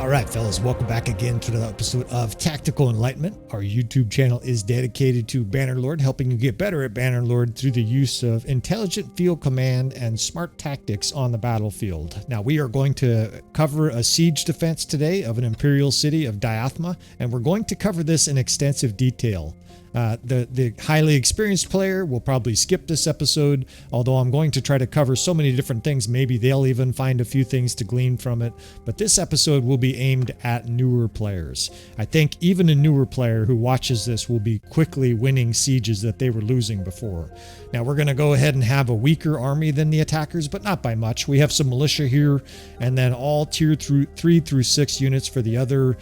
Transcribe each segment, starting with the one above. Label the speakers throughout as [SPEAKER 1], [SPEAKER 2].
[SPEAKER 1] All right, fellas, welcome back again to another episode of Tactical Enlightenment. Our YouTube channel is dedicated to Bannerlord, helping you get better at Bannerlord through the use of intelligent field command and smart tactics on the battlefield. Now, we are going to cover a siege defense today of an imperial city of Diathma, and we're going to cover this in extensive detail. The highly experienced player will probably skip this episode, although I'm going to try to cover so many different things, maybe they'll even find a few things to glean from it. But this episode will be aimed at newer players. I think even a newer player who watches this will be quickly winning sieges that they were losing before. Now, we're going to go ahead and have a weaker army than the attackers, but not by much. We have some militia here, and then all tier 3 through 6 units for the other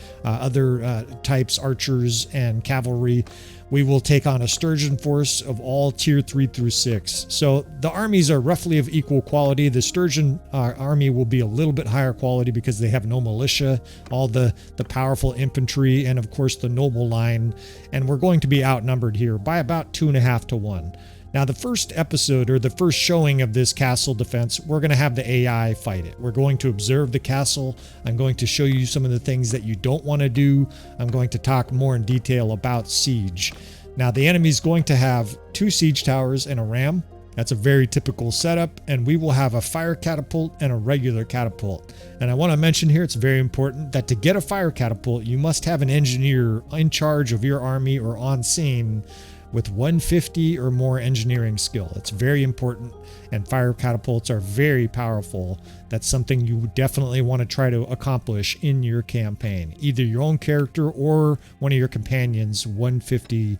[SPEAKER 1] types, archers and cavalry. We will take on a sturgeon force of all tier 3 through 6. So the armies are roughly of equal quality. The sturgeon army will be a little bit higher quality because they have no militia, all the powerful infantry, and of course the noble line. And we're going to be outnumbered here by about 2.5 to 1. Now, the first episode, or the first showing of this castle defense, we're going to have the AI fight it. We're going to observe the castle. I'm going to show you some of the things that you don't want to do. I'm going to talk more in detail about siege. Now, the enemy's going to have 2 siege towers and a ram. That's a very typical setup, and we will have a fire catapult and a regular catapult. And I want to mention here, it's very important that to get a fire catapult, you must have an engineer in charge of your army or on scene with 150 or more engineering skill. It's very important, and fire catapults are very powerful. That's something you definitely want to try to accomplish in your campaign. Either your own character or one of your companions, 150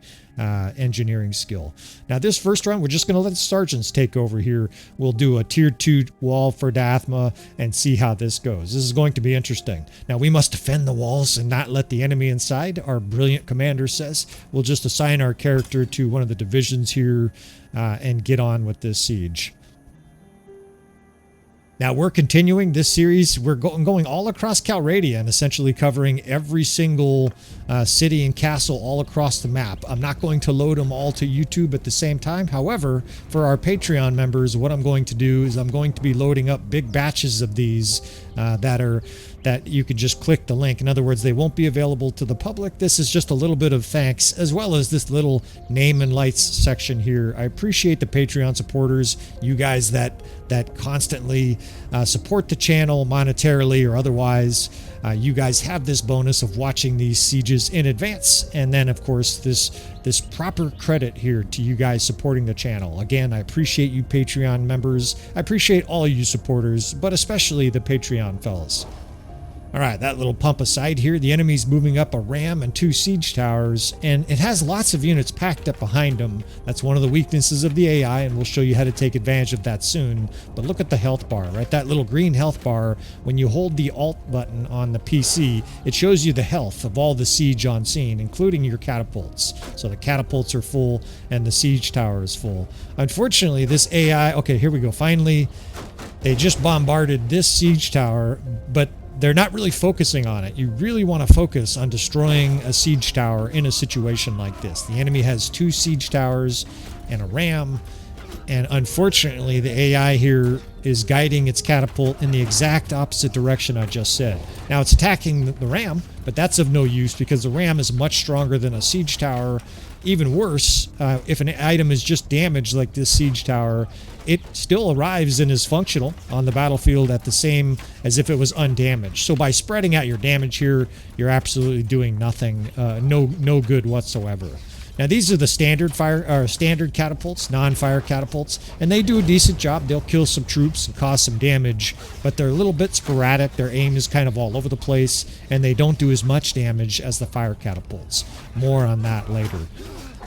[SPEAKER 1] engineering skill. Now, this first round, we're just going to let the sergeants take over here. We'll do a tier 2 wall for Diathma and see how this goes. This is going to be interesting. Now, we must defend the walls and not let the enemy inside, our brilliant commander says. We'll just assign our character to one of the divisions here and get on with this siege. Now, we're continuing this series. We're going all across Calradia and essentially covering every single city and castle all across the map. I'm not going to load them all to YouTube at the same time. However, for our Patreon members, what I'm going to do is I'm going to be loading up big batches of these that you could just click the link. In other words, they won't be available to the public. This is just a little bit of thanks, as well as this little name and lights section here. I appreciate the Patreon supporters, you guys that constantly support the channel monetarily or otherwise. You guys have this bonus of watching these sieges in advance, and then of course this proper credit here to you guys supporting the channel. Again, I appreciate you Patreon members. I appreciate all you supporters, but especially the Patreon fellas. All right, that little pump aside here, the enemy's moving up a ram and 2 siege towers, and it has lots of units packed up behind them. That's one of the weaknesses of the AI, and we'll show you how to take advantage of that soon. But look at the health bar, right? That little green health bar, when you hold the Alt button on the PC, it shows you the health of all the siege on scene, including your catapults. So the catapults are full, and the siege tower is full. Unfortunately, this AI... Okay, here we go. Finally, they just bombarded this siege tower, but they're not really focusing on it. You really want to focus on destroying a siege tower in a situation like this. The enemy has 2 siege towers and a ram, and unfortunately the AI here is guiding its catapult in the exact opposite direction I just said. Now, it's attacking the ram, but that's of no use because the ram is much stronger than a siege tower. Even worse, if an item is just damaged like this siege tower, it still arrives and is functional on the battlefield at the same as if it was undamaged. So by spreading out your damage here, you're absolutely doing nothing, no good whatsoever. Now, these are the standard catapults, non-fire catapults, and they do a decent job. They'll kill some troops and cause some damage, but they're a little bit sporadic. Their aim is kind of all over the place, and they don't do as much damage as the fire catapults. More on that later.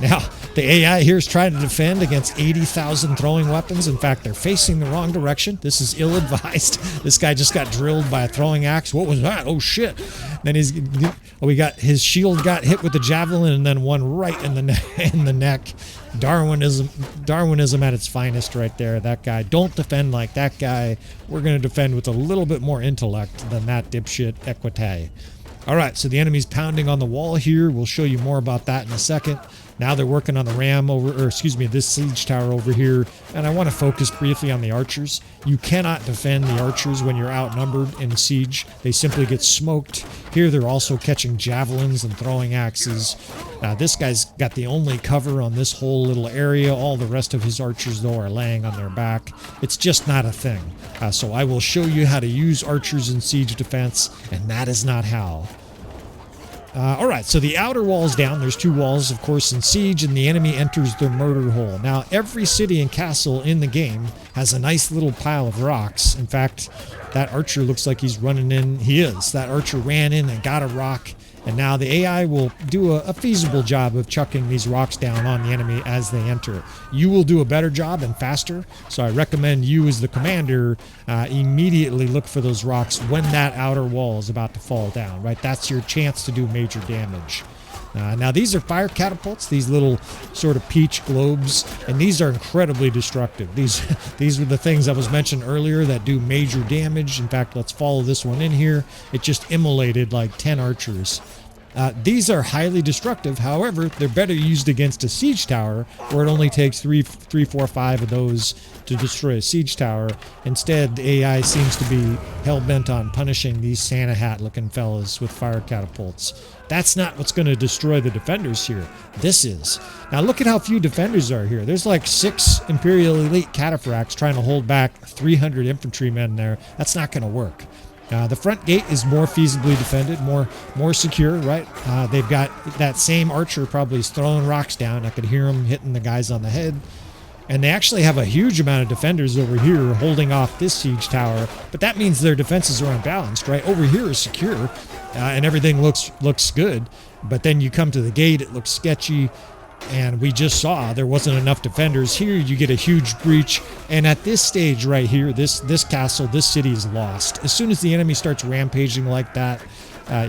[SPEAKER 1] Now, the AI here is trying to defend against 80,000 throwing weapons. In fact, they're facing the wrong direction. This is ill-advised. This guy just got drilled by a throwing axe. What was that? Oh, shit. Then his shield got hit with the javelin and then one right in the neck. Darwinism at its finest right there. That guy. Don't defend like that guy. We're going to defend with a little bit more intellect than that dipshit Equite. All right, so the enemy's pounding on the wall here. We'll show you more about that in a second. Now they're working on the ram this siege tower over here. And I want to focus briefly on the archers. You cannot defend the archers when you're outnumbered in a siege. They simply get smoked. Here they're also catching javelins and throwing axes. This guy's got the only cover on this whole little area. All the rest of his archers, though, are laying on their back. It's just not a thing. So I will show you how to use archers in siege defense, and that is not how. All right, so the outer wall's down. There's 2 walls, of course, in siege, and the enemy enters the murder hole. Now, every city and castle in the game has a nice little pile of rocks. In fact, that archer looks like he's running in. He is. That archer ran in and got a rock, and now the AI will do a feasible job of chucking these rocks down on the enemy as they enter. You will do a better job and faster, so I recommend you as the commander immediately look for those rocks when that outer wall is about to fall down, right? That's your chance to do major damage. Now these are fire catapults, these little sort of peach globes, and these are incredibly destructive. These were the things I was mentioning earlier that do major damage. In fact, let's follow this one in here. It just immolated like 10 archers. These are highly destructive. However, they're better used against a siege tower, where it only takes 3, 4, 5 of those to destroy a siege tower. Instead, the AI seems to be hell-bent on punishing these Santa hat-looking fellas with fire catapults. That's not what's going to destroy the defenders here. This is. Now look at how few defenders are here. There's like 6 Imperial Elite cataphracts trying to hold back 300 infantrymen there. That's not going to work. The front gate is more feasibly defended, more secure, right? They've got that same archer probably is throwing rocks down. I could hear him hitting the guys on the head. And they actually have a huge amount of defenders over here holding off this siege tower. But that means their defenses are unbalanced, right? Over here is secure, and everything looks good. But then you come to the gate, it looks sketchy. And we just saw there wasn't enough defenders. Here you get a huge breach, and at this stage right here, this castle, this city is lost. As soon as the enemy starts rampaging like that,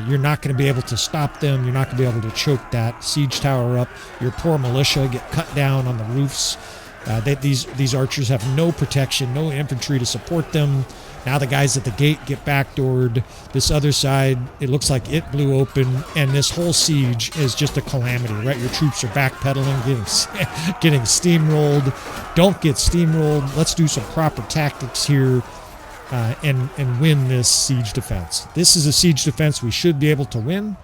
[SPEAKER 1] you're not going to be able to stop them. You're not going to be able to choke that siege tower up. Your poor militia get cut down on the roofs. These archers have no protection, no infantry to support them. Now the guys at the gate get backdoored. This other side, it looks like it blew open, and this whole siege is just a calamity, right? Your troops are backpedaling, getting steamrolled. Don't get steamrolled. Let's do some proper tactics here and win this siege defense. This is a siege defense we should be able to win,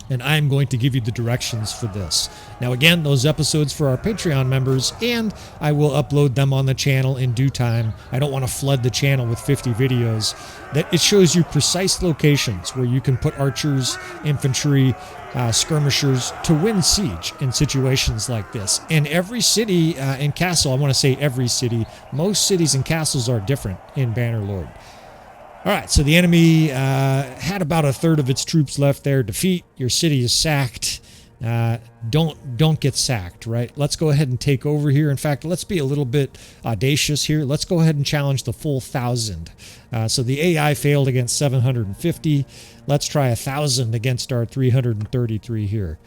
[SPEAKER 1] and I'm going to give you the directions for this. Now again, those episodes for our Patreon members, and I will upload them on the channel in due time. I don't want to flood the channel with 50 videos. That it shows you precise locations where you can put archers, infantry, skirmishers to win siege in situations like this. And every city and castle, I want to say every city, most cities and castles are different in Bannerlord. All right, so the enemy had about a third of its troops left there. Defeat, your city is sacked. Don't get sacked, right? Let's go ahead and take over here. In fact, let's be a little bit audacious here. Let's go ahead and challenge the full 1,000. So the AI failed against 750. Let's try 1,000 against our 333 here.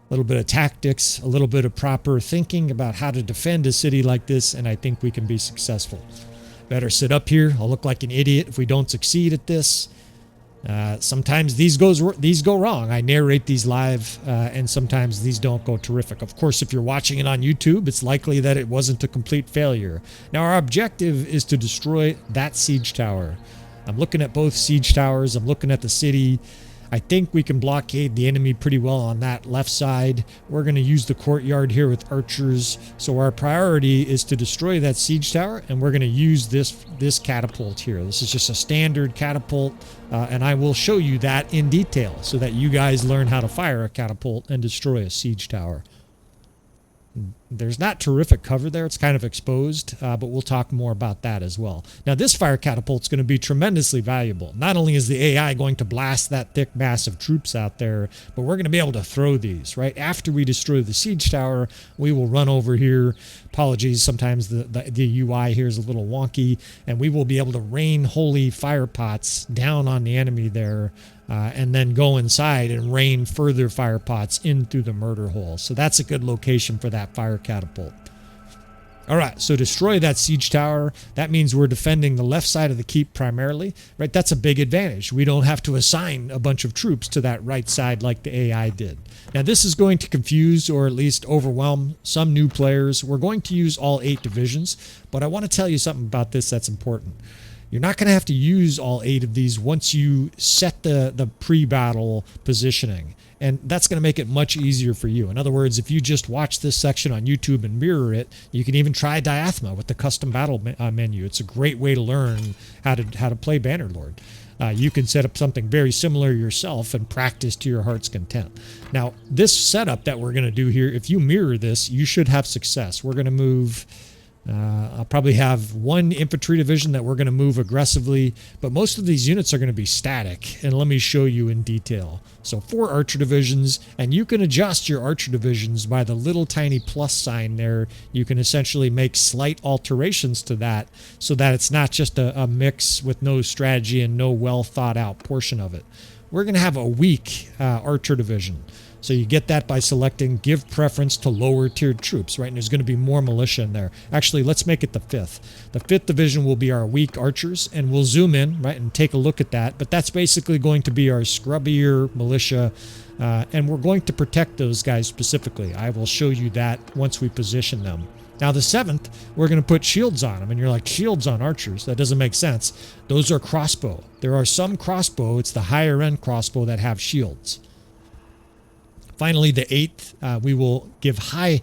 [SPEAKER 1] A little bit of tactics, a little bit of proper thinking about how to defend a city like this, and I think we can be successful. Better sit up here. I'll look like an idiot if we don't succeed at this. Sometimes these go wrong. I narrate these live, and sometimes these don't go terrific. Of course, if you're watching it on YouTube, it's likely that it wasn't a complete failure. Now, our objective is to destroy that siege tower. I'm looking at both siege towers. I'm looking at the city. I think we can blockade the enemy pretty well on that left side. We're going to use the courtyard here with archers. So our priority is to destroy that siege tower, and we're going to use this catapult here. This is just a standard catapult, and I will show you that in detail so that you guys learn how to fire a catapult and destroy a siege tower. There's not terrific cover there. It's kind of exposed, but we'll talk more about that as well. Now, this fire catapult is going to be tremendously valuable. Not only is the AI going to blast that thick mass of troops out there, but we're going to be able to throw these, right? After we destroy the siege tower, we will run over here. Apologies, sometimes the UI here is a little wonky, and we will be able to rain holy fire pots down on the enemy there, and then go inside and rain further fire pots in through the murder hole. So that's a good location for that fire catapult. All right, so destroy that siege tower. That means we're defending the left side of the keep primarily, right? That's a big advantage. We don't have to assign a bunch of troops to that right side like the AI did. Now, this is going to confuse or at least overwhelm some new players. We're going to use all 8 divisions, but I want to tell you something about this that's important. You're not going to have to use all 8 of these once you set the pre-battle positioning. And that's going to make it much easier for you. In other words, if you just watch this section on YouTube and mirror it, you can even try Diathma with the custom battle menu. It's a great way to learn how to play Bannerlord. You can set up something very similar yourself and practice to your heart's content. Now, this setup that we're going to do here, if you mirror this, you should have success. We're going to move... I'll probably have 1 infantry division that we're going to move aggressively, but most of these units are going to be static, and let me show you in detail. So 4 archer divisions, and you can adjust your archer divisions by the little tiny plus sign there. You can essentially make slight alterations to that so that it's not just a mix with no strategy and no well thought out portion of it. We're going to have a weak archer division. So you get that by selecting give preference to lower tiered troops, right? And there's going to be more militia in there. Actually, let's make it the 5th. The 5th division will be our weak archers, and we'll zoom in, right, and take a look at that. But that's basically going to be our scrubbier militia, and we're going to protect those guys specifically. I will show you that once we position them. Now, the 7th, we're going to put shields on them. And you're like, shields on archers? That doesn't make sense. Those are crossbow. There are some crossbow, it's the higher end crossbow that have shields. Finally, the 8th, we will give high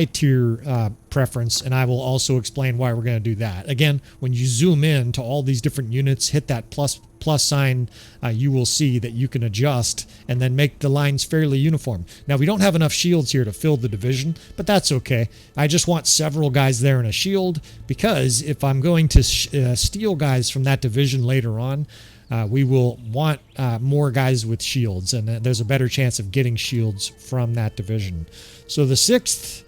[SPEAKER 1] tier preference, and I will also explain why we're going to do that. Again, when you zoom in to all these different units, hit that plus sign, you will see that you can adjust and then make the lines fairly uniform. Now, we don't have enough shields here to fill the division, but that's okay. I just want several guys there in a shield, because if I'm going to steal guys from that division later on, we will want more guys with shields, and there's a better chance of getting shields from that division. So the 6th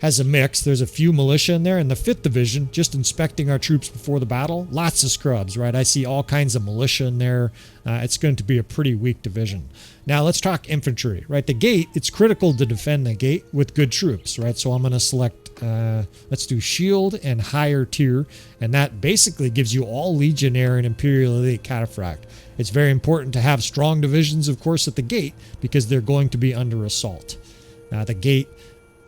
[SPEAKER 1] has a mix. There's a few militia in there. And the 5th division, just inspecting our troops before the battle, lots of scrubs, right? I see all kinds of militia in there. It's going to be a pretty weak division. Now let's talk infantry, right? The gate, it's critical to defend the gate with good troops, right? So I'm going to select, let's do shield and higher tier. And that basically gives you all legionnaire and imperial elite cataphract. It's very important to have strong divisions, of course, at the gate, because they're going to be under assault. The gate,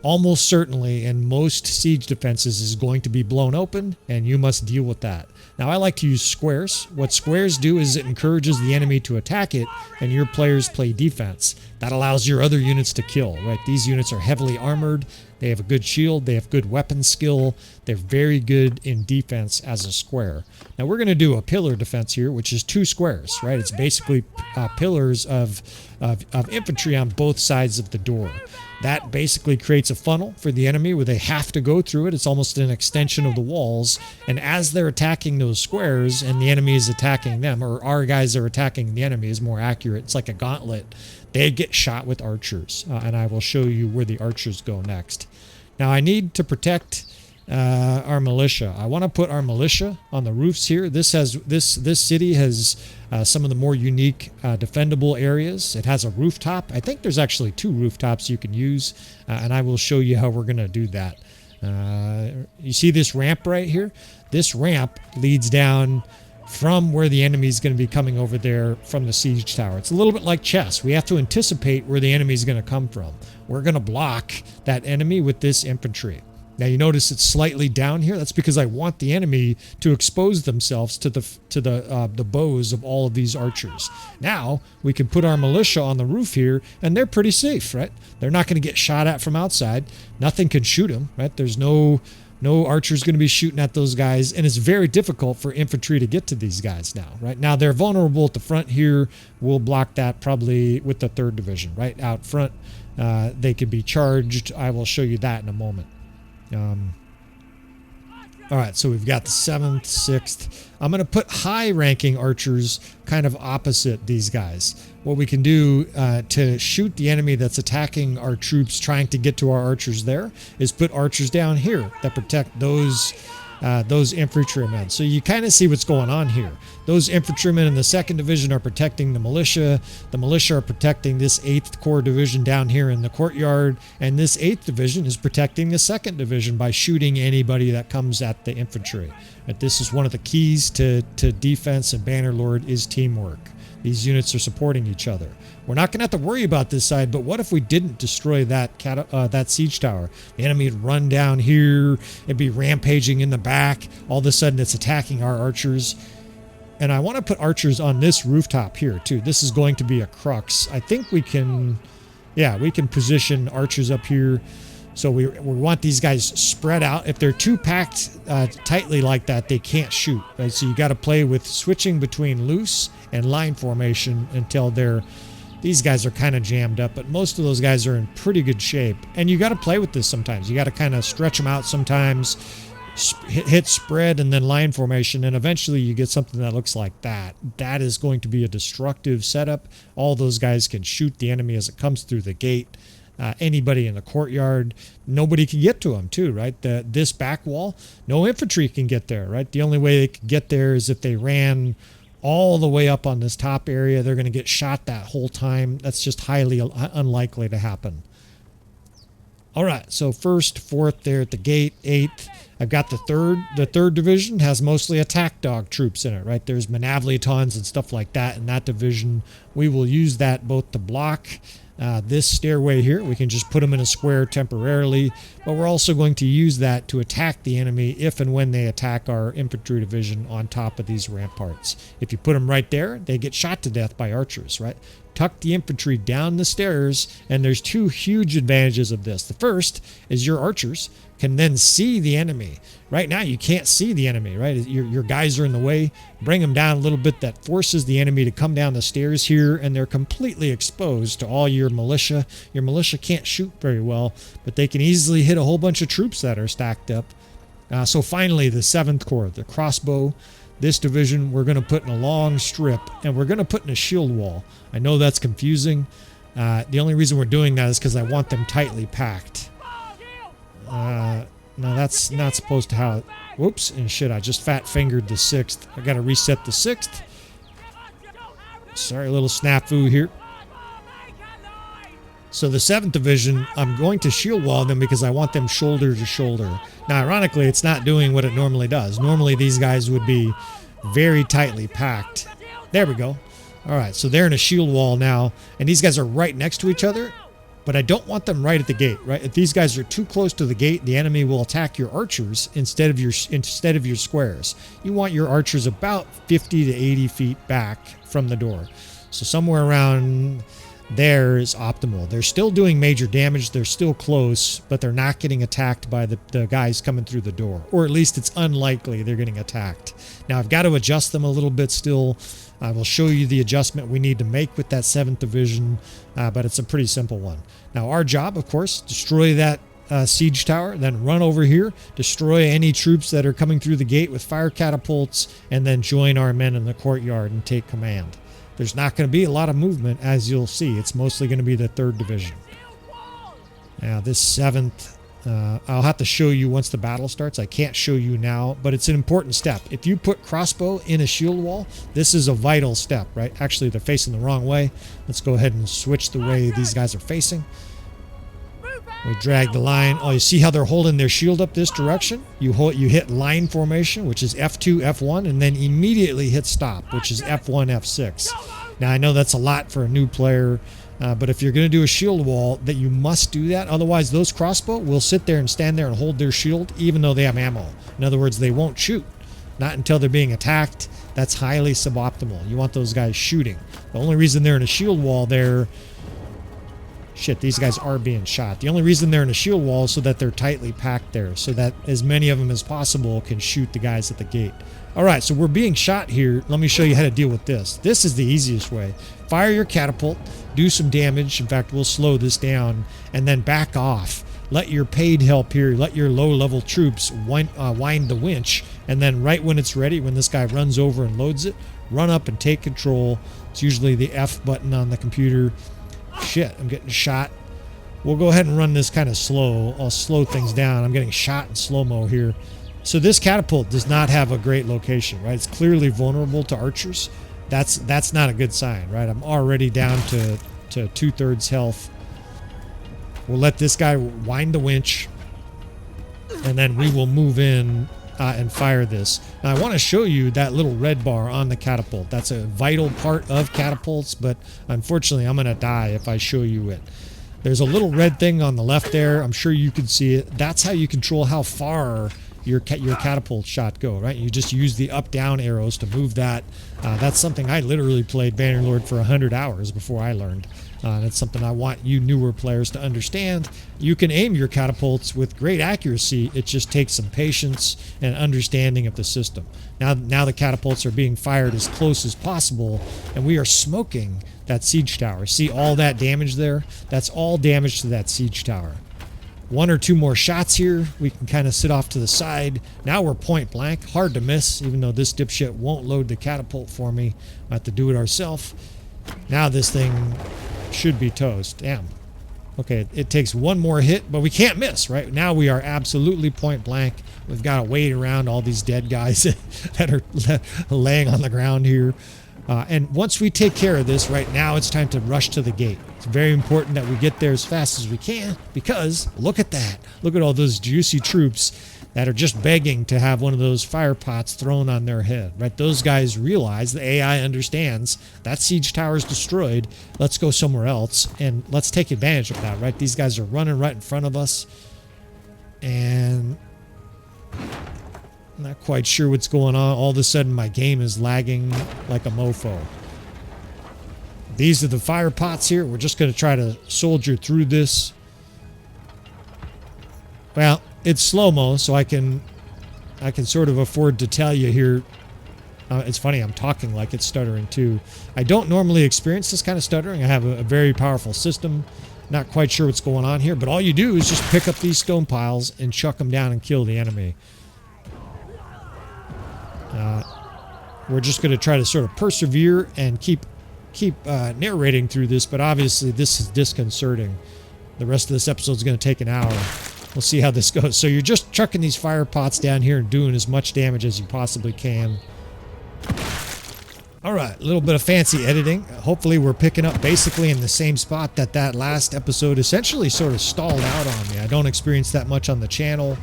[SPEAKER 1] almost certainly in most siege defenses, is going to be blown open, and you must deal with that. Now, I like to use squares. What squares do is it encourages the enemy to attack it, and your players play defense. That allows your other units to kill, right? These units are heavily armored. They have a good shield. They have good weapon skill. They're very good in defense as a square. Now, we're going to do a pillar defense here, which is 2 squares, right? It's basically pillars of infantry on both sides of the door. That basically creates a funnel for the enemy where they have to go through it. It's almost an extension of the walls. And as they're attacking those squares and the enemy is attacking them, or our guys are attacking the enemy is more accurate, it's like a gauntlet, they get shot with archers. And I will show you where the archers go next. Now, I need to protect our militia. I want to put our militia on the roofs here. This city has some of the more unique defendable areas. It has a rooftop. I think there's actually 2 rooftops you can use, and I will show you how we're going to do that. You see this ramp right here? This ramp leads down from where the enemy is going to be coming over there from the siege tower. It's a little bit like chess. We have to anticipate where the enemy is going to come from. We're going to block that enemy with this infantry. Now, you notice it's slightly down here. That's because I want the enemy to expose themselves to the bows of all of these archers. Now, we can put our militia on the roof here, and they're pretty safe, right? They're not going to get shot at from outside. Nothing can shoot them, right? There's no archers going to be shooting at those guys, and it's very difficult for infantry to get to these guys now, right? Now, they're vulnerable at the front here. We'll block that probably with the 3rd division, right? Out front, they can be charged. I will show you that in a moment. All right, so we've got the 7th, 6th. I'm going to put high-ranking archers kind of opposite these guys. What we can do to shoot the enemy that's attacking our troops trying to get to our archers there is put archers down here that protect those those infantrymen. So you kind of see what's going on here. Those infantrymen in the 2nd Division are protecting the militia. The militia are protecting this 8th Corps Division down here in the courtyard. And this 8th Division is protecting the 2nd Division by shooting anybody that comes at the infantry. But this is one of the keys to defense and Bannerlord is teamwork. These units are supporting each other. We're not going to have to worry about this side, but what if we didn't destroy that siege tower? The enemy would run down here, it'd be rampaging in the back. All of a sudden, it's attacking our archers. And I want to put archers on this rooftop here, too. This is going to be a crux. I think we can, yeah, we can position archers up here. So we want these guys spread out. If they're too packed tightly like that, they can't shoot. Right? So you got to play with switching between loose and line formation until these guys are kind of jammed up. But most of those guys are in pretty good shape. And you got to play with this sometimes. You got to kind of stretch them out sometimes, hit spread and then line formation. And eventually you get something that looks like that. That is going to be a destructive setup. All those guys can shoot the enemy as it comes through the gate. Anybody in the courtyard, nobody can get to them too, right? This back wall, no infantry can get there, right? The only way they can get there is if they ran all the way up on this top area. They're going to get shot that whole time. That's just highly unlikely to happen. All right, so 1st, 4th there at the gate, 8th. I've got the 3rd. The 3rd Division has mostly attack dog troops in it, right? There's Manavletons and stuff like that in that division. We will use that both to block this stairway here. We can just put them in a square temporarily, but we're also going to use that to attack the enemy if and when they attack our infantry division on top of these ramparts. If you put them right there, they get shot to death by archers, right? Tuck the infantry down the stairs, and there's 2 huge advantages of this. The first is your archers can then see the enemy. Right now, you can't see the enemy, right? Your guys are in the way. Bring them down a little bit. That forces the enemy to come down the stairs here, and they're completely exposed to all your militia. Your militia can't shoot very well, but they can easily hit a whole bunch of troops that are stacked up. So finally, the 7th Corps, the crossbow. This division we're going to put in a long strip, and we're going to put in a shield wall. I know that's confusing. The only reason we're doing that is because I want them tightly packed. No, that's not supposed to how... Whoops, and shit, I just fat-fingered the 6th. I got to reset the 6th. Sorry, a little snafu here. So the 7th Division, I'm going to shield wall them because I want them shoulder to shoulder. Now, ironically, it's not doing what it normally does. Normally, these guys would be very tightly packed. There we go. All right, so they're in a shield wall now, and these guys are right next to each other, but I don't want them right at the gate, right? If these guys are too close to the gate, the enemy will attack your archers instead of your squares. You want your archers about 50 to 80 feet back from the door. So somewhere around there is optimal. They're still doing major damage. They're still close, but they're not getting attacked by the guys coming through the door. Or at least it's unlikely they're getting attacked. Now, I've got to adjust them a little bit still. I will show you the adjustment we need to make with that 7th Division, but it's a pretty simple one. Now, our job, of course, destroy that siege tower, then run over here, destroy any troops that are coming through the gate with fire catapults, and then join our men in the courtyard and take command. There's not going to be a lot of movement, as you'll see. It's mostly going to be the 3rd Division. Now, this 7th, I'll have to show you once the battle starts. I can't show you now, but it's an important step. If you put crossbow in a shield wall, this is a vital step, right? Actually, they're facing the wrong way. Let's go ahead and switch the way these guys are facing. We drag the line. Oh, you see how they're holding their shield up this direction? You hit line formation, which is F2, F1, and then immediately hit stop, which is F1, F6. Now, I know that's a lot for a new player, but if you're going to do a shield wall, that you must do that. Otherwise, those crossbow will sit there and stand there and hold their shield, even though they have ammo. In other words, they won't shoot. Not until they're being attacked. That's highly suboptimal. You want those guys shooting. The only reason they're in a shield wall there... Shit, these guys are being shot. The only reason they're in a shield wall is so that they're tightly packed there, so that as many of them as possible can shoot the guys at the gate. All right, so we're being shot here. Let me show you how to deal with this. This is the easiest way. Fire your catapult, do some damage. In fact, we'll slow this down, and then back off. Let your paid help here, let your low-level troops wind the winch, and then right when it's ready, when this guy runs over and loads it, run up and take control. It's usually the F button on the computer. Shit, I'm getting shot. We'll go ahead and run this kind of slow. I'll slow things down. I'm getting shot in slow-mo here. So this catapult does not have a great location, right? It's clearly vulnerable to archers. That's not a good sign, right? I'm already down to 2/3 health. We'll let this guy wind the winch, and then we will move in and fire this. Now, I want to show you that little red bar on the catapult. That's a vital part of catapults, but unfortunately, I'm going to die if I show you it. There's a little red thing on the left there. I'm sure you can see it. That's how you control how far your catapult shot go, right? You just use the up-down arrows to move that. That's something I literally played Bannerlord for 100 hours before I learned. That's something I want you newer players to understand. You can aim your catapults with great accuracy. It just takes some patience and understanding of the system. Now the catapults are being fired as close as possible, and we are smoking that siege tower. See all that damage there? That's all damage to that siege tower. One or two more shots here. We can kind of sit off to the side. Now we're point blank. Hard to miss, even though this dipshit won't load the catapult for me. I have to do it ourselves. Now this thing should be toast. Damn. Okay, it takes one more hit, but we can't miss, right? Now we are absolutely point blank. We've got to wait around all these dead guys that are laying on the ground here. And once we take care of this, right now it's time to rush to the gate. It's very important that we get there as fast as we can, because look at that. Look at all those juicy troops that are just begging to have one of those fire pots thrown on their head, right? Those guys realize, the AI understands, that siege tower is destroyed. Let's go somewhere else, and let's take advantage of that, right? These guys are running right in front of us, and I'm not quite sure what's going on. All of a sudden, my game is lagging like a mofo. These are the fire pots here. We're just going to try to soldier through this. Well, it's slow-mo, so I can sort of afford to tell you here. It's funny, I'm talking like it's stuttering too. I don't normally experience this kind of stuttering. I have a very powerful system. Not quite sure what's going on here, but all you do is just pick up these stone piles and chuck them down and kill the enemy. We're just going to try to sort of persevere and keep narrating through this, but obviously this is disconcerting. The rest of this episode is going to take an hour. We'll see how this goes. So you're just chucking these fire pots down here and doing as much damage as you possibly can. All right, a little bit of fancy editing. Hopefully we're picking up basically in the same spot that last episode essentially sort of stalled out on me. I don't experience that much on the channel.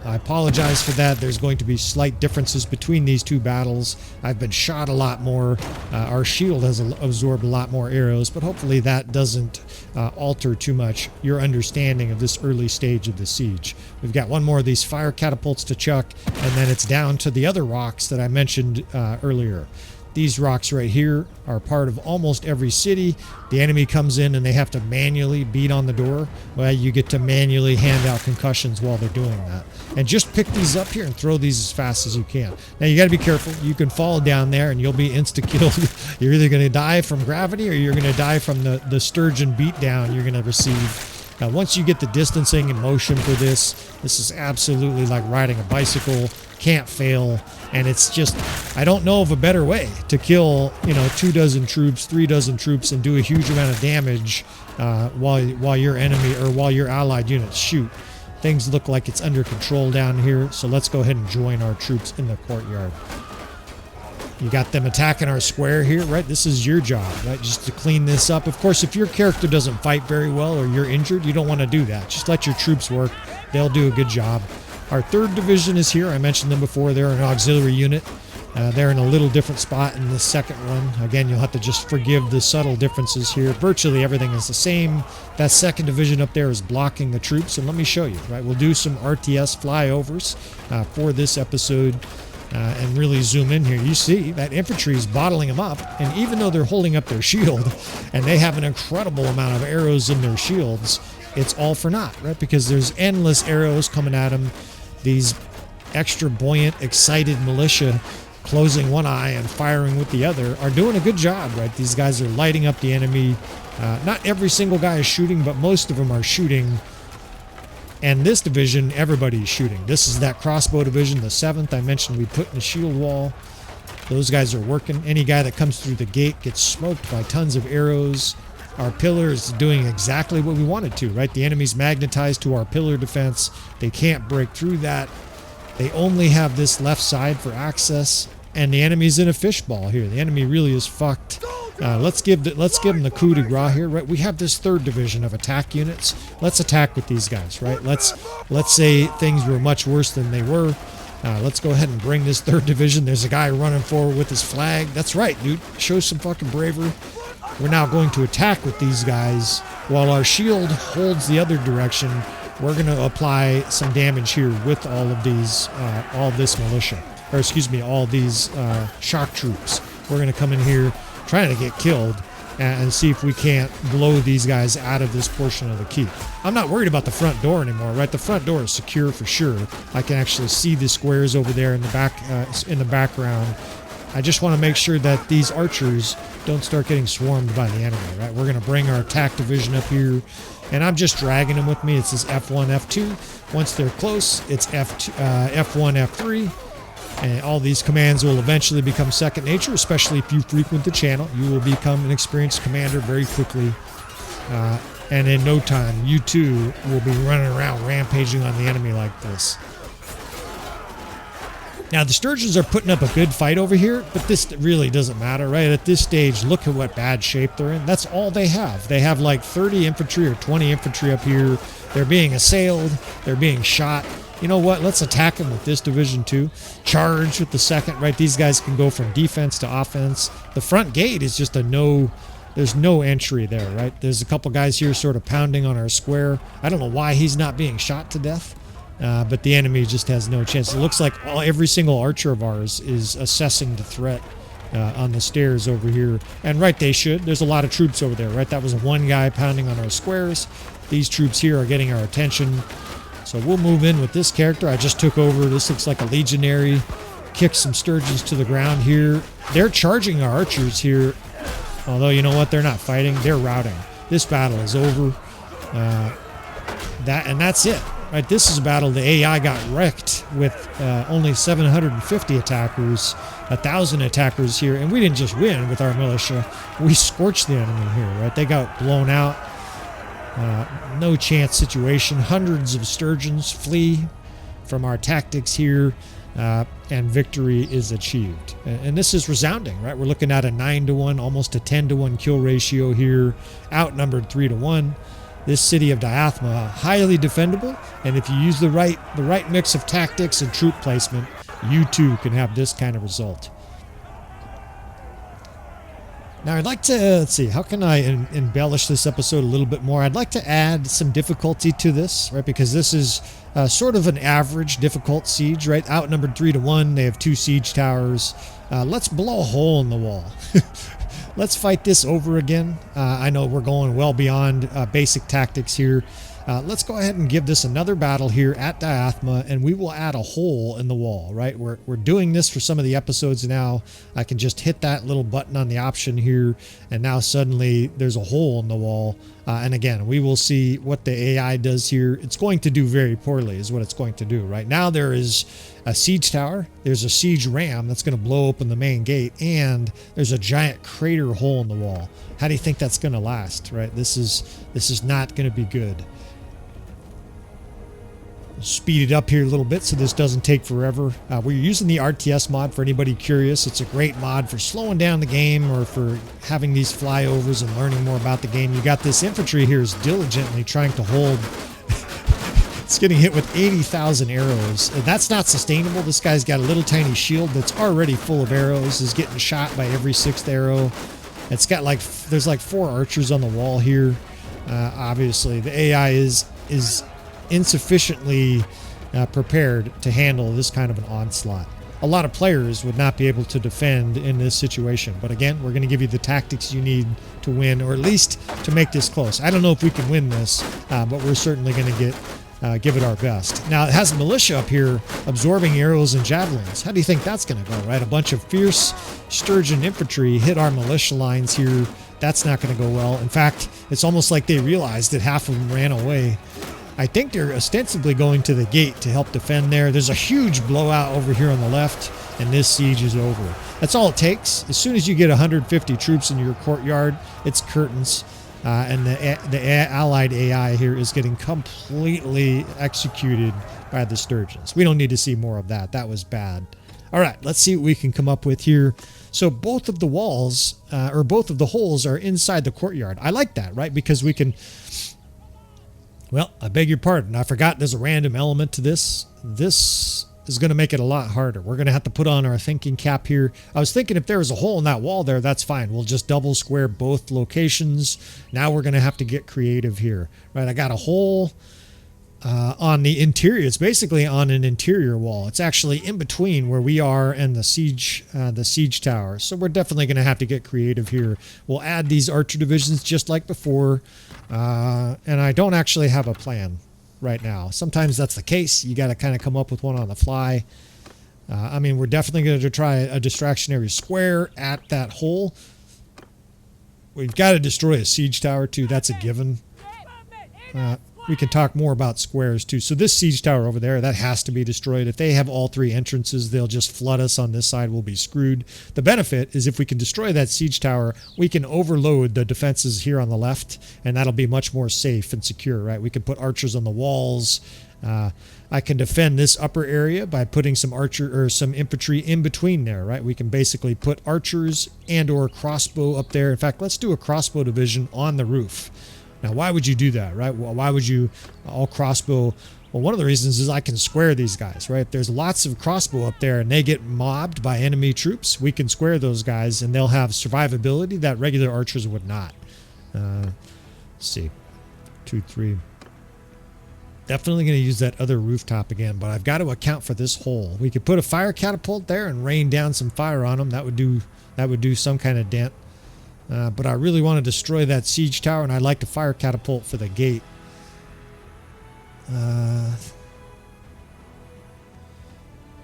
[SPEAKER 1] I apologize for that. There's going to be slight differences between these two battles. I've been shot a lot more. Our shield has absorbed a lot more arrows, but hopefully that doesn't alter too much your understanding of this early stage of the siege. We've got one more of these fire catapults to chuck, and then it's down to the other rocks that I mentioned earlier. These rocks right here are part of almost every city. The enemy comes in and they have to manually beat on the door. Well, you get to manually hand out concussions while they're doing that. And just pick these up here and throw these as fast as you can. Now, you got to be careful. You can fall down there and you'll be insta-killed. You're either going to die from gravity or you're going to die from the sturgeon beatdown you're going to receive. Now, once you get the distancing and motion for this is absolutely like riding a bicycle. Can't fail. And it's just, I don't know of a better way to kill, 24 troops, 36 troops, and do a huge amount of damage while your enemy or while your allied units shoot. Things look like it's under control down here, so let's go ahead and join our troops in the courtyard. You got them attacking our square here, right? This is your job, right? Just to clean this up. Of course, if your character doesn't fight very well or you're injured, you don't want to do that. Just let your troops work. They'll do a good job. Our 3rd division is here. I mentioned them before. They're an auxiliary unit. They're in a little different spot in the 2nd one. Again, you'll have to just forgive the subtle differences here. Virtually everything is the same. That 2nd division up there is blocking the troops. And let me show you, right? We'll do some RTS flyovers for this episode and really zoom in here. You see that infantry is bottling them up. And even though they're holding up their shield and they have an incredible amount of arrows in their shields, it's all for naught, right? Because there's endless arrows coming at them. These extra buoyant, excited militia closing one eye and firing with the other are doing a good job, right? These guys are lighting up the enemy. Not every single guy is shooting, but most of them are shooting. And this division, everybody's shooting. This is that crossbow division, the 7th I mentioned we put in the shield wall. Those guys are working. Any guy that comes through the gate gets smoked by tons of arrows. Our pillar is doing exactly what we wanted to, right? The enemy's magnetized to our pillar defense. They can't break through that. They only have this left side for access, and the enemy's in a fishbowl here. The enemy really is fucked. Let's give them the coup de grace here, right? We have this 3rd division of attack units. Let's attack with these guys, right? Let's say things were much worse than they were. Let's go ahead and bring this 3rd division. There's a guy running forward with his flag. That's right, dude. Show some fucking bravery. We're now going to attack with these guys while our shield holds the other direction. We're going to apply some damage here with all of these, all this militia, or excuse me, all these shock troops. We're going to come in here trying to get killed and see if we can't blow these guys out of this portion of the keep. I'm not worried about the front door anymore, right? The front door is secure for sure. I can actually see the squares over there in the background. I just want to make sure that these archers don't start getting swarmed by the enemy, right? We're going to bring our attack division up here, and I'm just dragging them with me. It's this F1, F2. Once they're close, it's F1, F3. And all these commands will eventually become second nature, especially if you frequent the channel. You will become an experienced commander very quickly. And in no time, you too will be running around rampaging on the enemy like this. Now, the Sturgeons are putting up a good fight over here, but this really doesn't matter, right? At this stage, look at what bad shape they're in. That's all they have. They have like 30 infantry or 20 infantry up here. They're being assailed. They're being shot. You know what? Let's attack them with this division too. Charge with the 2nd, right? These guys can go from defense to offense. The front gate is just there's no entry there, right? There's a couple guys here sort of pounding on our square. I don't know why he's not being shot to death, but the enemy just has no chance. It looks like every single archer of ours is assessing the threat on the stairs over here. And right, they should. There's a lot of troops over there, right? That was one guy pounding on our squares. These troops here are getting our attention. So we'll move in with this character. I just took over. This looks like a legionary. Kick some Sturgeons to the ground here. They're charging our archers here. Although, you know what? They're not fighting. They're routing. This battle is over. That's it. Right? This is a battle. The AI got wrecked with only 750 attackers, 1,000 attackers here. And we didn't just win with our militia. We scorched the enemy here. Right? They got blown out. No chance situation. Hundreds of Sturgeons flee from our tactics here, and victory is achieved. And this is resounding, right? We're looking at a 9-to-1, almost a 10-to-1 kill ratio here, outnumbered 3-to-1. This city of Diathma, highly defendable, and if you use the right mix of tactics and troop placement, you too can have this kind of result. Now, I'd like to, let's see, how can I embellish this episode a little bit more? I'd like to add some difficulty to this, right? Because this is sort of an average difficult siege, right? Outnumbered 3-to-1. They have 2 siege towers. Let's blow a hole in the wall. Let's fight this over again. I know we're going well beyond basic tactics here. Let's go ahead and give this another battle here at Diathma, and we will add a hole in the wall, right? We're doing this for some of the episodes now. I can just hit that little button on the option here, and now suddenly there's a hole in the wall. And again, we will see what the AI does here. It's going to do very poorly is what it's going to do. Right now there is a siege tower. There's a siege ram that's going to blow open the main gate, and there's a giant crater hole in the wall. How do you think that's going to last, right? This is not going to be good. Speed it up here a little bit so this doesn't take forever. We're using the RTS mod for anybody curious. It's a great mod for slowing down the game or for having these flyovers and learning more about the game. You got this infantry here is diligently trying to hold. It's getting hit with 80,000 arrows. And that's not sustainable. This guy's got a little tiny shield that's already full of arrows, is getting shot by every 6th arrow. It's got like, there's like 4 archers on the wall here. Obviously, the AI is insufficiently prepared to handle this kind of an onslaught. A lot of players would not be able to defend in this situation, but again, we're going to give you the tactics you need to win, or at least to make this close. I don't know if we can win this, but we're certainly going to give it our best. Now, it has militia up here absorbing arrows and javelins. How do you think that's going to go, right? A bunch of fierce Sturgeon infantry hit our militia lines here. That's not going to go well. In fact, it's almost like they realized that half of them ran away. I think they're ostensibly going to the gate to help defend there. There's a huge blowout over here on the left, and this siege is over. That's all it takes. As soon as you get 150 troops in your courtyard, it's curtains. And the allied AI here is getting completely executed by the Sturgeons. We don't need to see more of that. That was bad. All right, let's see what we can come up with here. So both of the walls, or both of the holes are inside the courtyard. I like that, right? Because we can... Well, I beg your pardon. I forgot there's a random element to this. This is going to make it a lot harder. We're going to have to put on our thinking cap here. I was thinking if there was a hole in that wall there, that's fine. We'll just double square both locations. Now we're going to have to get creative here. Right, I got a hole on the interior. It's basically on an interior wall. It's actually in between where we are and the siege tower. So we're definitely going to have to get creative here. We'll add these archer divisions just like before. And I don't actually have a plan right now. Sometimes that's the case. You got to kind of come up with one on the fly. I mean, we're definitely going to try a distractionary square at that hole. We've got to destroy a siege tower too. That's a given. We can talk more about squares too. So this siege tower over there, that has to be destroyed. If they have all three entrances, they'll just flood us on this side. We'll be screwed. The benefit is if we can destroy that siege tower, we can overload the defenses here on the left, and that'll be much more safe and secure, right? We can put archers on the walls. I can defend this upper area by putting some some infantry in between there, right? We can basically put archers and or crossbow up there. In fact, let's do a crossbow division on the roof. Now, why would you do that, right? Well, why would you all crossbow? Well, one of the reasons is I can square these guys, right? There's lots of crossbow up there and they get mobbed by enemy troops. We can square those guys and they'll have survivability that regular archers would not. Let's see. 2, 3. Definitely going to use that other rooftop again, but I've got to account for this hole. We could put a fire catapult there and rain down some fire on them. That would do some kind of dent. But I really want to destroy that siege tower, and I'd like to fire catapult for the gate.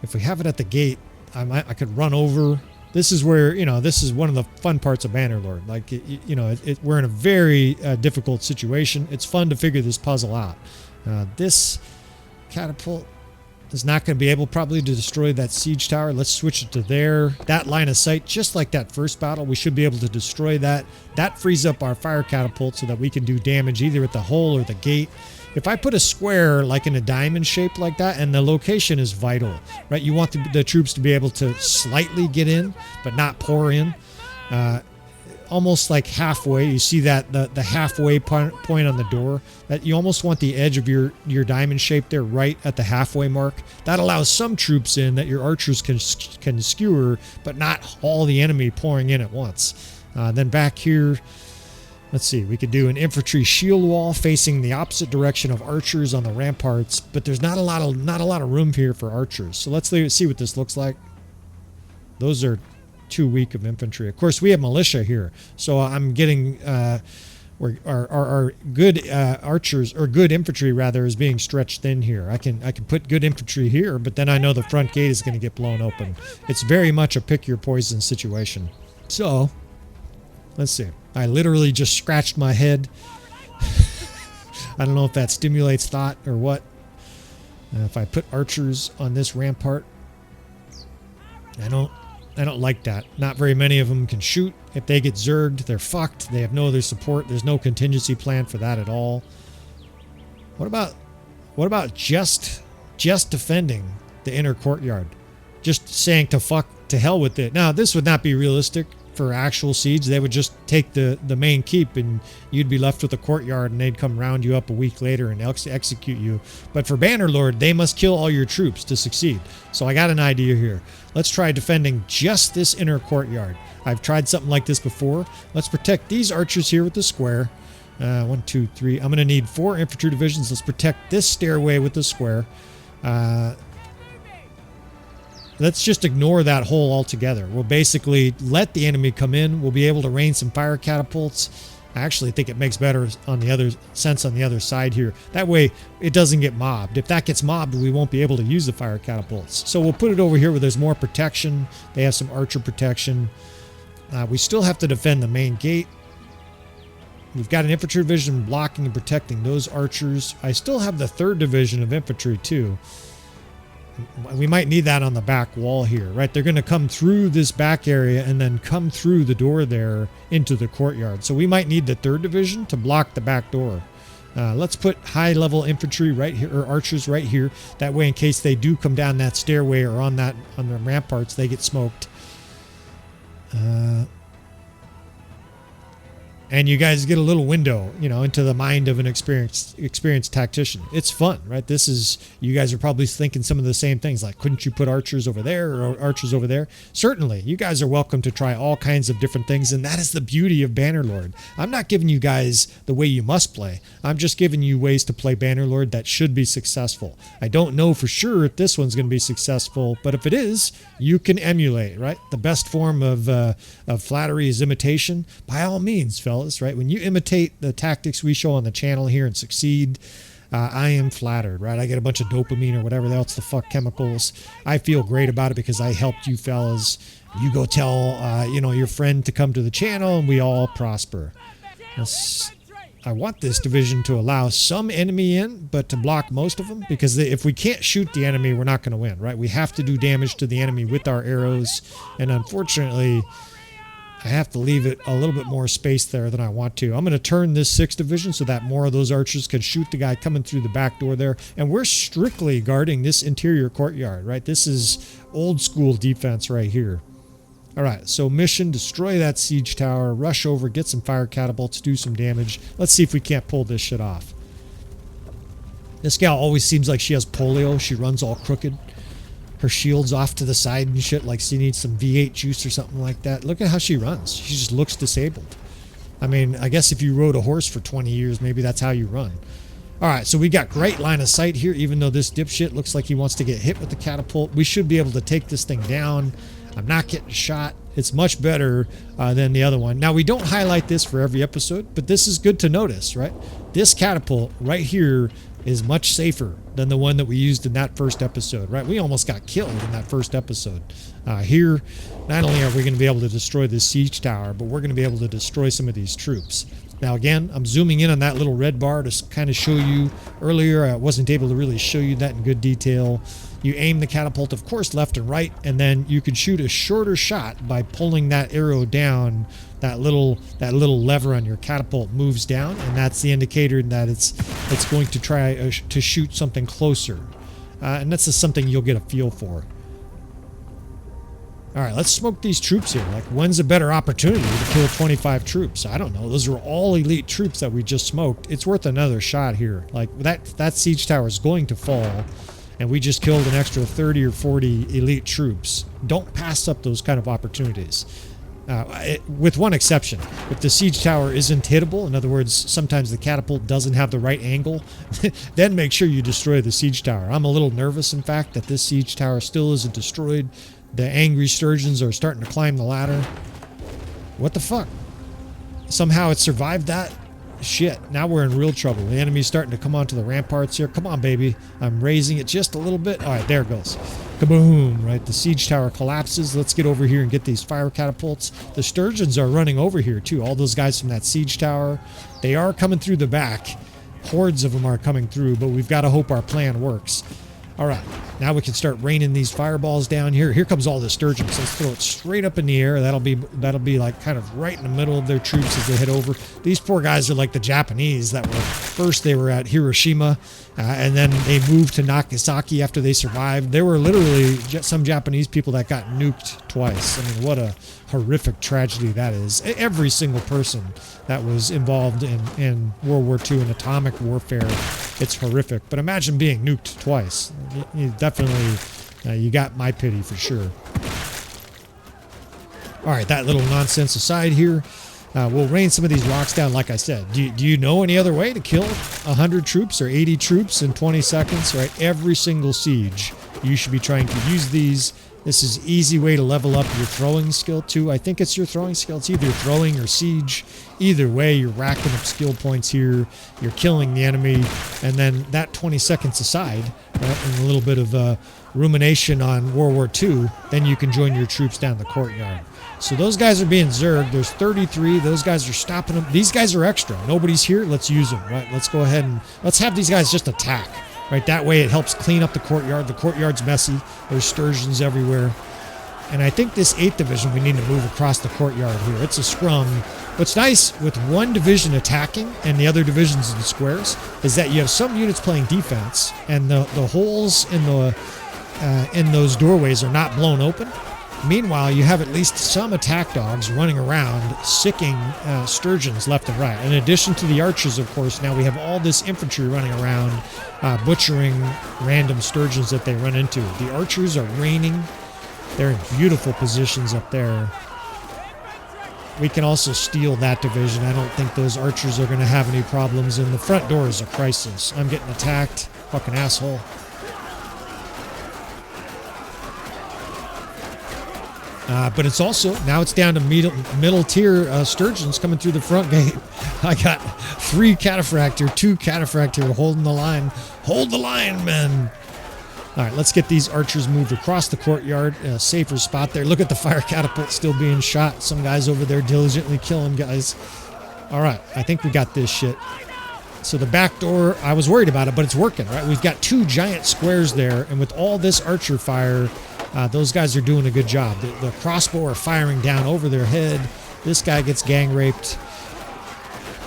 [SPEAKER 1] If we have it at the gate, I could run over. This is where, this is one of the fun parts of Bannerlord. Like, we're in a very difficult situation. It's fun to figure this puzzle out. This catapult is not going to be able probably to destroy that siege tower. Let's switch it to there. That line of sight, just like that first battle, we should be able to destroy that. That frees up our fire catapult so that we can do damage either at the hole or the gate. If I put a square like in a diamond shape like that, and the location is vital, right? You want the troops to be able to slightly get in, but not pour in. Almost like halfway. You see that the halfway point on the door, that you almost want the edge of your diamond shape there right at the halfway mark. That allows some troops in that your archers can skewer, but not all the enemy pouring in at once. Then back here, let's see, we could do an infantry shield wall facing the opposite direction of archers on the ramparts, but there's not a lot of room here for archers. So let's see what this looks like. Those are too weak of infantry. Of course, we have militia here, so I'm getting our good archers, or good infantry rather, is being stretched thin here. I can put good infantry here, but then I know the front gate is going to get blown open. It's very much a pick your poison situation. So let's see. I literally just scratched my head. I don't know if that stimulates thought or what. If I put archers on this rampart, I don't like that. Not very many of them can shoot. If they get zerged, they're fucked. They have no other support. There's no contingency plan for that at all. What about just defending the inner courtyard? Just saying to hell with it. Now, this would not be realistic for actual siege. They would just take the main keep and you'd be left with the courtyard and they'd come round you up a week later and execute you. But for Bannerlord, they must kill all your troops to succeed. So I got an idea here. Let's try defending just this inner courtyard. I've tried something like this before. Let's protect these archers here with the square. 1, 2, 3. I'm going to need 4 infantry divisions. Let's protect this stairway with the square. Let's just ignore that hole altogether. We'll basically let the enemy come in. We'll be able to rain some fire catapults. I actually think it makes better on the other side here. That way it doesn't get mobbed. If that gets mobbed, we won't be able to use the fire catapults. So we'll put it over here where there's more protection. They have some archer protection. We still have to defend the main gate. We've got an infantry division blocking and protecting those archers. I still have the 3rd division of infantry too. We might need that on the back wall here, right? They're going to come through this back area and then come through the door there into the courtyard. So we might need the 3rd Division to block the back door. Let's put high-level infantry right here, or archers right here. That way, in case they do come down that stairway or on the ramparts, they get smoked. And you guys get a little window, you know, into the mind of an experienced tactician. It's fun, right? This is, you guys are probably thinking some of the same things, like, couldn't you put archers over there or archers over there? Certainly, you guys are welcome to try all kinds of different things, and that is the beauty of Bannerlord. I'm not giving you guys the way you must play. I'm just giving you ways to play Bannerlord that should be successful. I don't know for sure if this one's going to be successful, but if it is, you can emulate, right? The best form of flattery is imitation. By all means, fellas. Right? When you imitate the tactics we show on the channel here and succeed, I am flattered, right? I get a bunch of dopamine or whatever else the fuck chemicals. I feel great about it because I helped you fellas. You go tell, you know, your friend to come to the channel and we all prosper. I want this division to allow some enemy in, but to block most of them, because if we can't shoot the enemy, we're not going to win, right? We have to do damage to the enemy with our arrows, and unfortunately, I have to leave it a little bit more space there than I want to. I'm going to turn this 6th Division so that more of those archers can shoot the guy coming through the back door there. And we're strictly guarding this interior courtyard, right? This is old school defense right here. All right, so mission, destroy that siege tower, rush over, get some fire catapults, do some damage. Let's see if we can't pull this shit off. This gal always seems like she has polio. She runs all crooked. Her shield's off to the side and shit, like she needs some V8 juice or something like that. Look at how she runs. She just looks disabled. I mean, I guess if you rode a horse for 20 years, maybe that's how you run. All right, so we got great line of sight here, even though this dipshit looks like he wants to get hit with the catapult. We should be able to take this thing down. I'm not getting shot. It's much better than the other one. Now, we don't highlight this for every episode, but this is good to notice, right? This catapult right here is much safer than the one that we used in that first episode, right? We almost got killed in that first episode. Here, not only are we going to be able to destroy this siege tower, but we're going to be able to destroy some of these troops. Now, again, I'm zooming in on that little red bar to kind of show you. Earlier, I wasn't able to really show you that in good detail. You aim the catapult, of course, left and right, and then you can shoot a shorter shot by pulling that arrow down. That little lever on your catapult moves down, and that's the indicator that it's going to try to shoot something closer. And that's just something you'll get a feel for. All right, let's smoke these troops here. Like, when's a better opportunity to kill 25 troops? I don't know. Those are all elite troops that we just smoked. It's worth another shot here. Like, that siege tower is going to fall, and we just killed an extra 30 or 40 elite troops. Don't pass up those kind of opportunities. With one exception. If the siege tower isn't hittable, in other words, sometimes the catapult doesn't have the right angle, then make sure you destroy the siege tower. I'm a little nervous, in fact, that this siege tower still isn't destroyed. The angry sturgeons are starting to climb the ladder. What the fuck? Somehow it survived that? Shit, now we're in real trouble. The enemy's starting to come onto the ramparts here. Come on, baby. I'm raising it just a little bit. All right, there it goes. Kaboom, right? The siege tower collapses. Let's get over here and get these fire catapults. The sturgeons are running over here, too. All those guys from that siege tower. They are coming through the back. Hordes of them are coming through, but we've got to hope our plan works. All right, now we can start raining these fireballs down here. Here comes all the sturgeons. Let's throw it straight up in the air. That'll be like kind of right in the middle of their troops as they head over. These poor guys are like the Japanese that were first they were at Hiroshima, and then they moved to Nagasaki after they survived. There were literally some Japanese people that got nuked twice. I mean, what a horrific tragedy that is. Every single person that was involved in World War II and atomic warfare, it's horrific. But imagine being nuked twice. You definitely, you got my pity for sure. All right, that little nonsense aside here, we'll rain some of these rocks down. Like I said, do you know any other way to kill 100 troops or 80 troops in 20 seconds? Right, every single siege, you should be trying to use these. This is an easy way to level up your throwing skill too. I think it's your throwing skill. It's either throwing or siege. Either way, you're racking up skill points here. You're killing the enemy. And then that 20 seconds aside, right, and a little bit of rumination on World War II, then you can join your troops down the courtyard. So those guys are being zerged. There's 33. Those guys are stopping them. These guys are extra. Nobody's here. Let's use them, right? Let's go ahead and let's have these guys just attack. right? That way it helps clean up the courtyard. The courtyard's messy. There's sturgeons everywhere. And I think this 8th division, we need to move across the courtyard here. It's a scrum. What's nice with one division attacking and the other divisions in squares is that you have some units playing defense, and the holes in those doorways are not blown open. Meanwhile, you have at least some attack dogs running around, sicking sturgeons left and right. In addition to the archers, of course, now we have all this infantry running around, butchering random sturgeons that they run into. The archers are raining. They're in beautiful positions up there. We can also steal that division. I don't think those archers are going to have any problems. And the front door is a crisis. I'm getting attacked. Fucking asshole. But it's also, now it's down to middle tier sturgeons coming through the front gate. I got 3 cataphractor, 2 cataphractor holding the line. Hold the line, men. All right, let's get these archers moved across the courtyard. A safer spot there. Look at the fire catapult still being shot. Some guys over there diligently killing guys. All right, I think we got this shit. So the back door, I was worried about it, but it's working, right? We've got 2 giant squares there, and with all this archer fire, those guys are doing a good job. The crossbow are firing down over their head. This guy gets gang raped.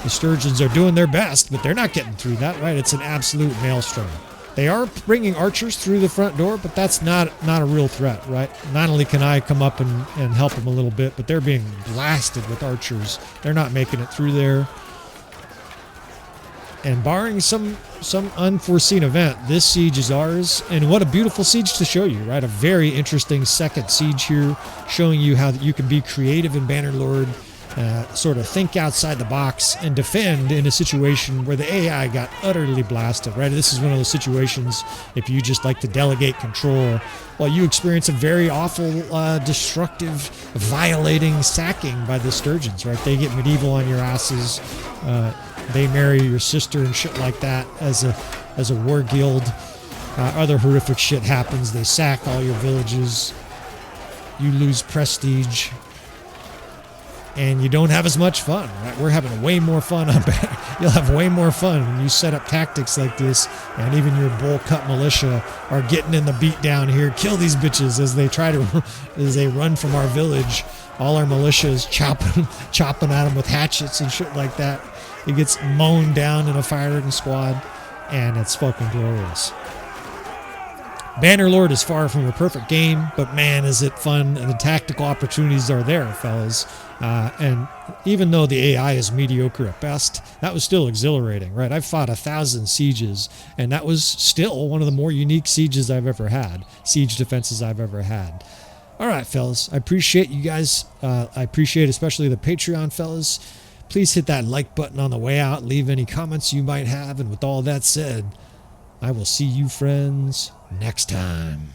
[SPEAKER 1] The sturgeons are doing their best, but they're not getting through that, right? It's an absolute maelstrom. They are bringing archers through the front door, but that's not a real threat, right? Not only can I come up and help them a little bit, but they're being blasted with archers. They're not making it through there. And barring some unforeseen event, this siege is ours. And what a beautiful siege to show you, right? A very interesting second siege here, showing you how you can be creative in Bannerlord, sort of think outside the box and defend in a situation where the AI got utterly blasted, right? This is one of those situations, if you just like to delegate control, well, you experience a very awful, destructive, violating sacking by the sturgeons, right? They get medieval on your asses. They marry your sister and shit like that as a war guild. Other horrific shit happens. They sack all your villages. You lose prestige. And you don't have as much fun, right? We're having way more fun up there. You'll have way more fun when you set up tactics like this, and even your bull cut militia are getting in the beat down here. Kill these bitches as they run from our village. All our militia is chopping at them with hatchets and shit like that. It gets mown down in a firing squad, and it's fucking glorious. Bannerlord is far from a perfect game, but man, is it fun, and the tactical opportunities are there, fellas. And even though the AI is mediocre at best, that was still exhilarating, right? I've fought 1,000 sieges, and that was still one of the more unique sieges I've ever had, siege defenses I've ever had. All right, fellas, I appreciate you guys. I appreciate especially the Patreon fellas. Please hit that like button on the way out. Leave any comments you might have. And with all that said, I will see you friends next time.